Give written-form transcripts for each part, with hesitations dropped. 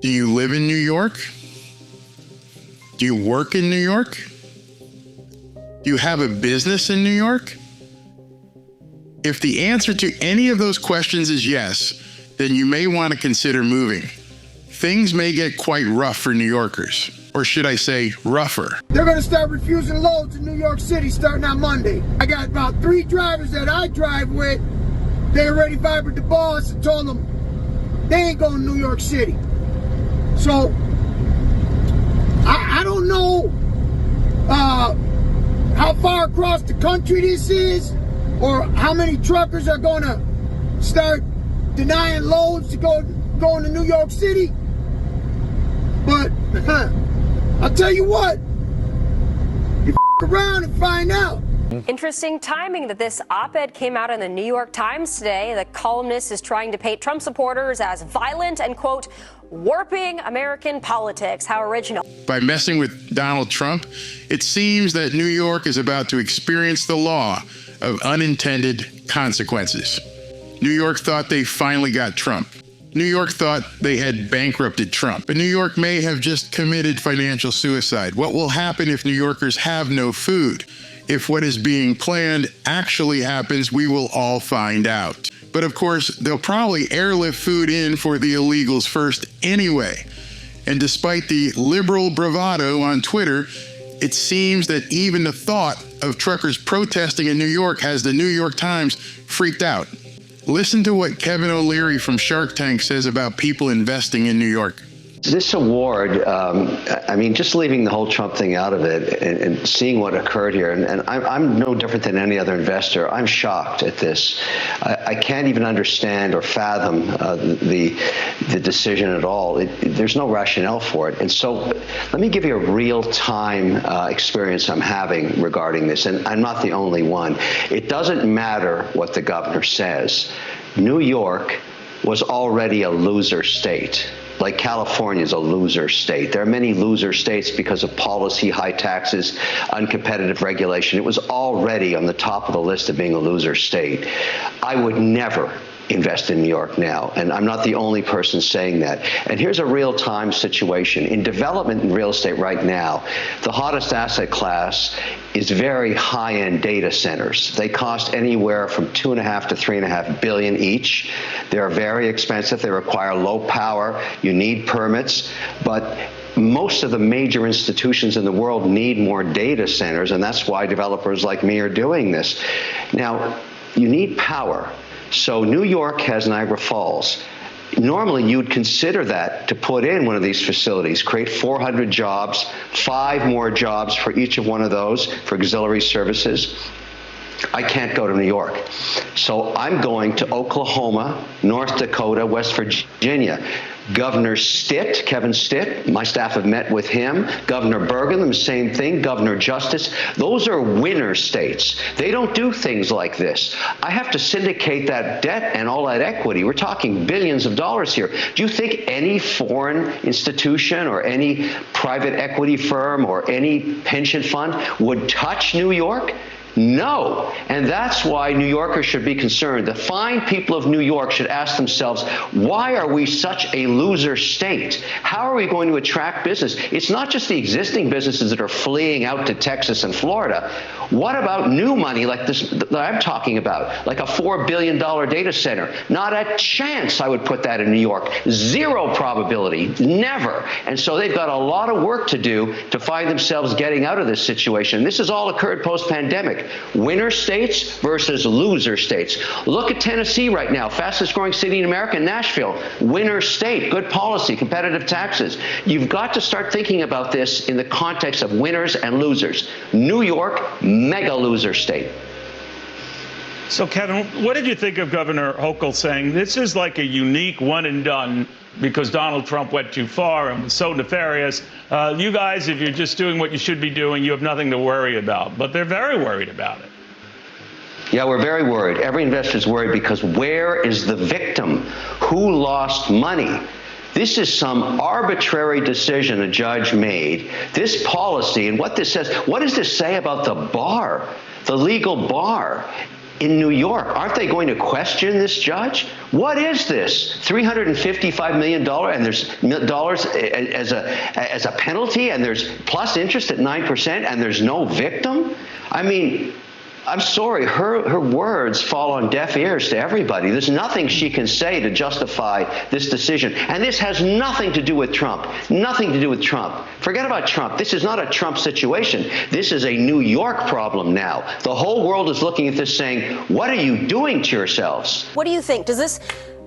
Do you live in New York? Do you work in New York? Do you have a business in New York? If the answer to any of those questions is yes, then you may want to consider moving. Things may get quite rough for New Yorkers, or should I say rougher. They're going to start refusing loads in New York City starting on Monday. I got about 3 drivers that I drive with. They already vibrated the boss and told them they ain't going to New York City. So, I don't know how far across the country this is, or how many truckers are going to start denying loads to going to New York City. But I'll tell you what, you around and find out. Interesting timing that this op-ed came out in the New York Times today. The columnist is trying to paint Trump supporters as violent and, quote, warping American politics. How original. By messing with Donald Trump, it seems that New York is about to experience the law of unintended consequences. New York thought they finally got Trump. New York thought they had bankrupted Trump, but New York may have just committed financial suicide. What will happen if New Yorkers have no food? If what is being planned actually happens, we will all find out. But of course, they'll probably airlift food in for the illegals first anyway. And despite the liberal bravado on Twitter, it seems that even the thought of truckers protesting in New York has the New York Times freaked out. Listen to what Kevin O'Leary from Shark Tank says about people investing in New York. This award, I mean, just leaving the whole Trump thing out of it and seeing what occurred here, and I'm no different than any other investor. I'm shocked at this. I can't even understand or fathom the decision at all. There's no rationale for it. And so let me give you a real-time experience I'm having regarding this, and I'm not the only one. It doesn't matter what the governor says. New York was already a loser state. Like California is a loser state. There are many loser states because of policy, high taxes, uncompetitive regulation. It was already on the top of the list of being a loser state. I would never invest in New York now, and I'm not the only person saying that. And here's a real-time situation. In development in real estate right now, the hottest asset class is very high-end data centers. They cost anywhere from $2.5 to $3.5 billion each. They're very expensive. They require low power. You need permits, but most of the major institutions in the world need more data centers, and that's why developers like me are doing this. Now, you need power. So New York has Niagara Falls. Normally, you'd consider that to put in one of these facilities, create 400 jobs, 5 more jobs for each of one of those for auxiliary services. I can't go to New York. So I'm going to Oklahoma, North Dakota, West Virginia. Governor Stitt, Kevin Stitt, my staff have met with him. Governor Burgum, the same thing. Governor Justice. Those are winner states. They don't do things like this. I have to syndicate that debt and all that equity. We're talking billions of dollars here. Do you think any foreign institution or any private equity firm or any pension fund would touch New York? No. And that's why New Yorkers should be concerned. The fine people of New York should ask themselves, why are we such a loser state? How are we going to attract business? It's not just the existing businesses that are fleeing out to Texas and Florida. What about new money like this that I'm talking about, like a $4 billion data center? Not a chance I would put that in New York. Zero probability. Never. And so they've got a lot of work to do to find themselves getting out of this situation. This has all occurred post-pandemic. Winner states versus loser states. Look at Tennessee right now, fastest growing city in America, Nashville. Winner state, good policy, competitive taxes. You've got to start thinking about this in the context of winners and losers. New York, mega loser state. So, Kevin, what did you think of Governor Hochul saying this is like a unique one and done because Donald Trump went too far and was so nefarious? You guys, if you're just doing what you should be doing, you have nothing to worry about. But they're very worried about it. Yeah, we're very worried. Every investor is worried because where is the victim? Who lost money? This is some arbitrary decision a judge made. This policy and what this says, what does this say about the bar, the legal bar? in New York. Aren't they going to question this judge? What is this? $355 million, and there's dollars as a penalty, and there's plus interest at 9%, and there's no victim? I mean, I'm sorry, her words fall on deaf ears to everybody. There's nothing she can say to justify this decision. And this has nothing to do with Trump. Nothing to do with Trump. Forget about Trump. This is not a Trump situation. This is a New York problem now. The whole world is looking at this saying, what are you doing to yourselves? What do you think? Does this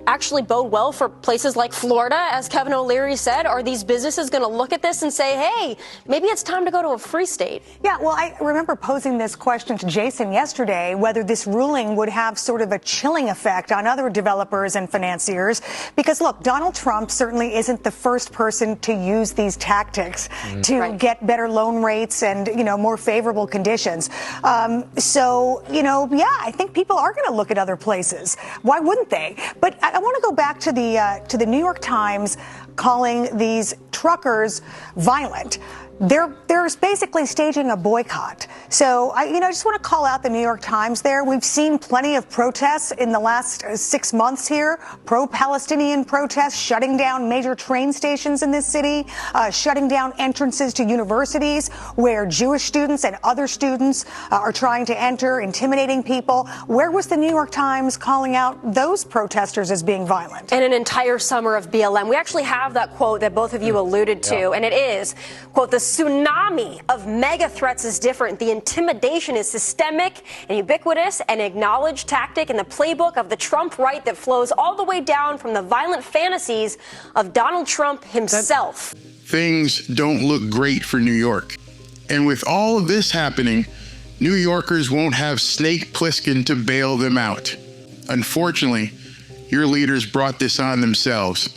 actually bode well for places like Florida, as Kevin O'Leary said? Are these businesses going to look at this and say, hey, maybe it's time to go to a free state? Yeah, well, I remember posing this question to Jason yesterday, whether this ruling would have sort of a chilling effect on other developers and financiers. Because, look, Donald Trump certainly isn't the first person to use these tactics to get better loan rates and, more favorable conditions. I think people are going to look at other plaers. Why wouldn't they? But I want to go back to the New York Times calling these truckers violent. They're basically staging a boycott. So I just want to call out the New York Times there. We've seen plenty of protests in the last 6 months here, pro-Palestinian protests, shutting down major train stations in this city, shutting down entrances to universities where Jewish students and other students are trying to enter, intimidating people. Where was the New York Times calling out those protesters as being violent? And an entire summer of BLM. We actually have that quote that both of you alluded to, and it is, quote, the tsunami of mega threats is different. The intimidation is systemic and ubiquitous, an acknowledged tactic in the playbook of the Trump right that flows all the way down from the violent fantasies of Donald Trump himself. Things don't look great for New York. And with all of this happening, New Yorkers won't have Snake Plissken to bail them out. Unfortunately, your leaders brought this on themselves.